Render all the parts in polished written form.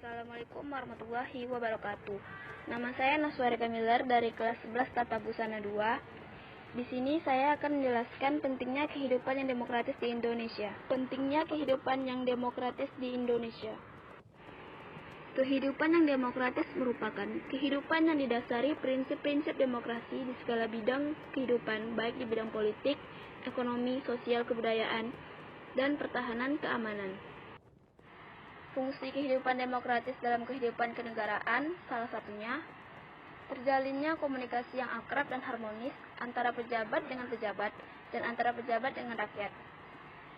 Assalamualaikum warahmatullahi wabarakatuh. Nama saya Naswarika Miller dari kelas 11 Tata Busana 2. Di sini saya akan menjelaskan pentingnya kehidupan yang demokratis di Indonesia. Pentingnya kehidupan yang demokratis di Indonesia. Kehidupan yang demokratis merupakan kehidupan yang didasari prinsip-prinsip demokrasi di segala bidang kehidupan, baik di bidang politik, ekonomi, sosial, kebudayaan, dan pertahanan keamanan. Fungsi kehidupan demokratis dalam kehidupan kenegaraan salah satunya terjalinnya komunikasi yang akrab dan harmonis antara pejabat dengan pejabat dan antara pejabat dengan rakyat.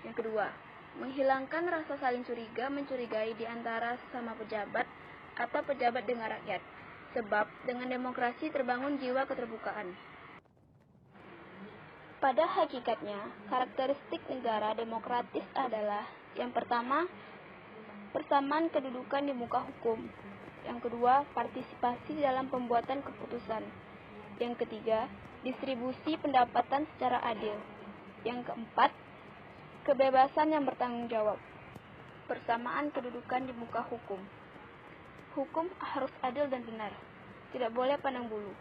Yang kedua, menghilangkan rasa saling curiga mencurigai di antara sesama pejabat atau pejabat dengan rakyat, sebab dengan demokrasi terbangun jiwa keterbukaan. Pada hakikatnya, karakteristik negara demokratis adalah yang pertama, persamaan kedudukan di muka hukum. Yang kedua, partisipasi dalam pembuatan keputusan. Yang ketiga, distribusi pendapatan secara adil. Yang keempat, kebebasan yang bertanggung jawab. Persamaan kedudukan di muka hukum. Hukum harus adil dan benar. Tidak boleh pandang bulu.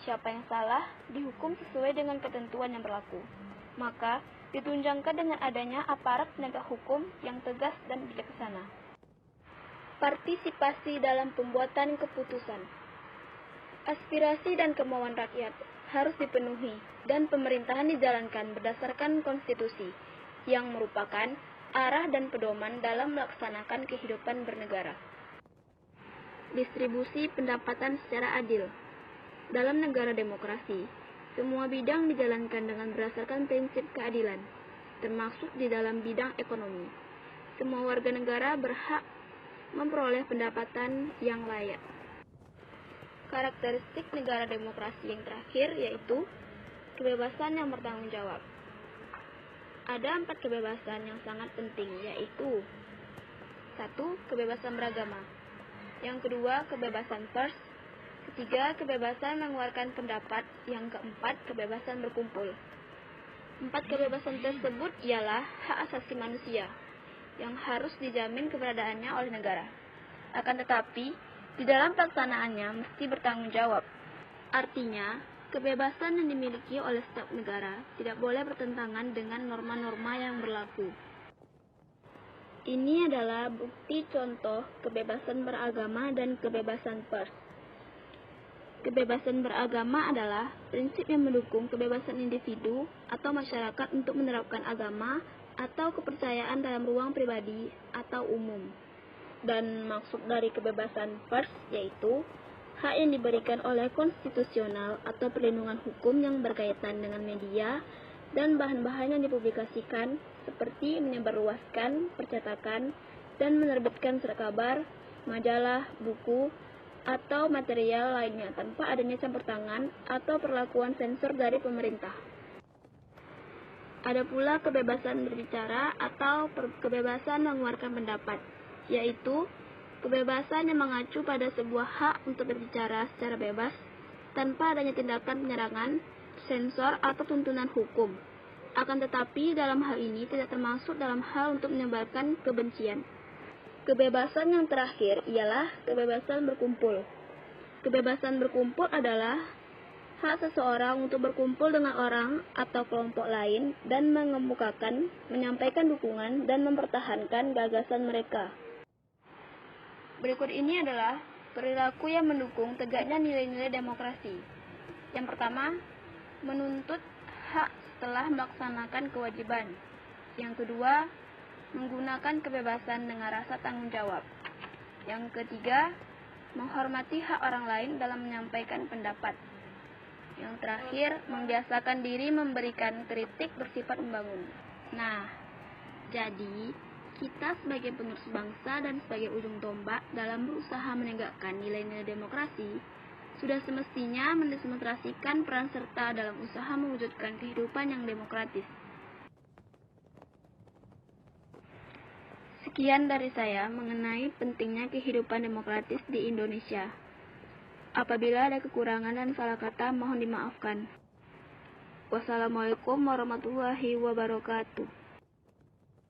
Siapa yang salah, dihukum sesuai dengan ketentuan yang berlaku. Maka, ditunjangkan dengan adanya aparat penegak hukum yang tegas dan bijaksana. Partisipasi dalam pembuatan keputusan. Aspirasi dan kemauan rakyat harus dipenuhi dan pemerintahan dijalankan berdasarkan konstitusi yang merupakan arah dan pedoman dalam melaksanakan kehidupan bernegara. Distribusi pendapatan secara adil. Dalam negara demokrasi, semua bidang dijalankan dengan berdasarkan prinsip keadilan, termasuk di dalam bidang ekonomi. Semua warga negara berhak memperoleh pendapatan yang layak. Karakteristik negara demokrasi yang terakhir yaitu kebebasan yang bertanggung jawab. Ada 4 kebebasan yang sangat penting, yaitu 1. Kebebasan beragama. Yang kedua, kebebasan pers. Ketiga, kebebasan mengeluarkan pendapat. Yang keempat, kebebasan berkumpul. 4 kebebasan tersebut ialah hak asasi manusia yang harus dijamin keberadaannya oleh negara. Akan tetapi, di dalam pelaksanaannya mesti bertanggung jawab. Artinya, kebebasan yang dimiliki oleh setiap negara tidak boleh bertentangan dengan norma-norma yang berlaku. Ini adalah bukti contoh kebebasan beragama dan kebebasan pers. Kebebasan beragama adalah prinsip yang mendukung kebebasan individu atau masyarakat untuk menerapkan agama atau kepercayaan dalam ruang pribadi atau umum. Dan maksud dari kebebasan pers yaitu hak yang diberikan oleh konstitusional atau perlindungan hukum yang berkaitan dengan media dan bahan-bahan yang dipublikasikan seperti menyebarluaskan, percetakan, dan menerbitkan surat kabar, majalah, buku, atau material lainnya tanpa adanya campur tangan atau perlakuan sensor dari pemerintah. Ada pula kebebasan berbicara atau kebebasan mengeluarkan pendapat, yaitu kebebasan yang mengacu pada sebuah hak untuk berbicara secara bebas tanpa adanya tindakan penyerangan, sensor, atau tuntunan hukum. Akan tetapi dalam hal ini tidak termasuk dalam hal untuk menyebarkan kebencian. Kebebasan yang terakhir ialah kebebasan berkumpul. Kebebasan berkumpul adalah hak seseorang untuk berkumpul dengan orang atau kelompok lain dan mengemukakan, menyampaikan dukungan, dan mempertahankan gagasan mereka. Berikut ini adalah perilaku yang mendukung tegaknya nilai-nilai demokrasi. Yang pertama, menuntut hak setelah melaksanakan kewajiban. Yang kedua, menggunakan kebebasan dengan rasa tanggung jawab. Yang ketiga, menghormati hak orang lain dalam menyampaikan pendapat. Yang terakhir, membiasakan diri memberikan kritik bersifat membangun. Nah, jadi kita sebagai penerus bangsa dan sebagai ujung tombak dalam berusaha menegakkan nilai-nilai demokrasi, sudah semestinya mendemonstrasikan peran serta dalam usaha mewujudkan kehidupan yang demokratis. Sekian dari saya mengenai pentingnya kehidupan demokratis di Indonesia. Apabila ada kekurangan dan salah kata, mohon dimaafkan. Wassalamualaikum warahmatullahi wabarakatuh.